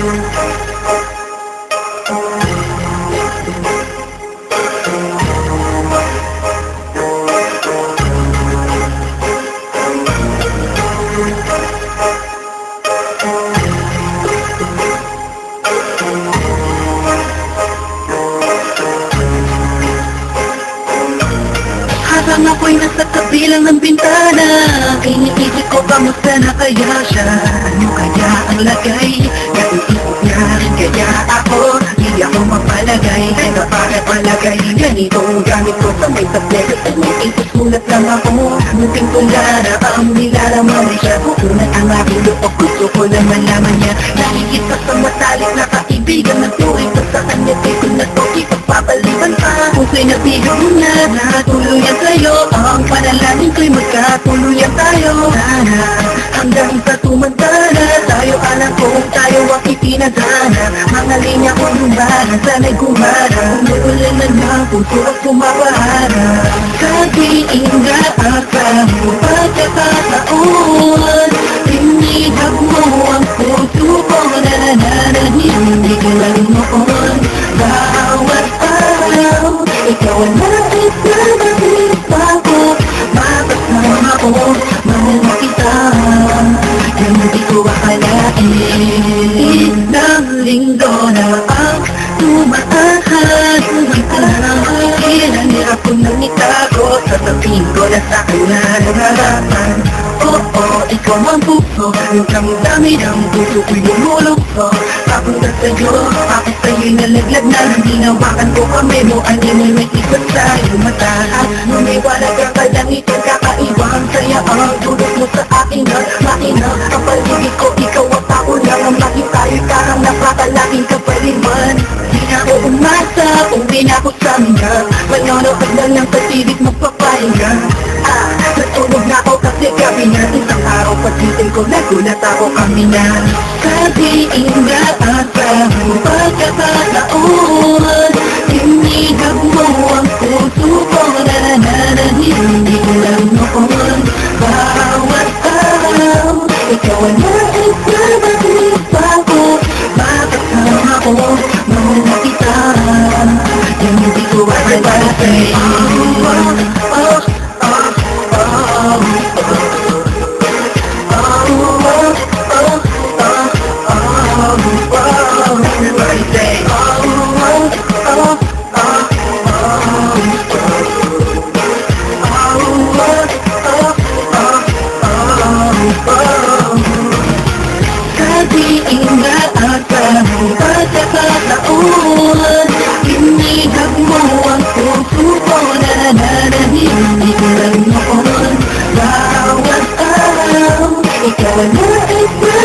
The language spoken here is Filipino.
Habang ako'y nasa kabilang ng bintana, iniisip ko kamusta na kaya siya. Ano kaya ang lagay na iisip niya? Kaya ako, di ako mapalagay. Kaya bakit palagay ganito ang gamit ko sa may tablet? At may isip sulat lang ako, munting tulada ang nilalaman siya. Kukunan ang aking loob, gusto ko na malaman niya. Nakikit ka sa matalik na kaibigan na tuwing ko sa kanya. Dito na to, ipagpapalitan pa. Kung sa'y nabigang na, natuluyan sa'yo. Ang panalangin ko'y magkatuluyan tayo. Sana hanggang sa tumantana, tayo alam kung tayo ang itinadhana. Mga linya ko lumana, sana'y gumana. Umuulan na ng puso at kumapahana. Kagiinga ang pagkakataon, tinigap mo ang puso ko na nananahilig lang noon. Bawat araw, ikaw ang nais na mag-ipa ko. Mapasama ko, mahal na kita, yung di ko akalain. Ilang linggo na ang tumaahad, ilang hirap ko nang itago, sasabihin ko na sa'kin na nararapan. Oo, ikaw ang puso, yung dami ng puso ko'y lumulukso. Papunta sa'yo, ako sa'yo'y nalaglag na. Hinawakan ko kami mo, animoy may isip sa iyong mata. At lumiwala ka pa lang itong kakaiwang saya. Ang tulog mo sa akin na makina. Ang paligid ko, ikaw ang tao lang. Ang laking tayo karang napakalaking kapaliman. Di na ako umasa, uwi na ako sa mga. Manonood lang ng pasilip magpapahinga. Natulog na ako kasi gabi na. Isang araw pagising ko, nagulat ako kami na. Kagiinga at pagkakataon, tinigap mo ang puso ko na nananahilig lang noon. Bawat araw, ikaw ang nais na mag-ipa ko. Makasama ko, mahal na kita, yung hindi ko akalain. Kagiinga at pagkakataon, tinigap mo ang puso ko na nananahilig lang noon. Bawat araw, ikaw ang nais na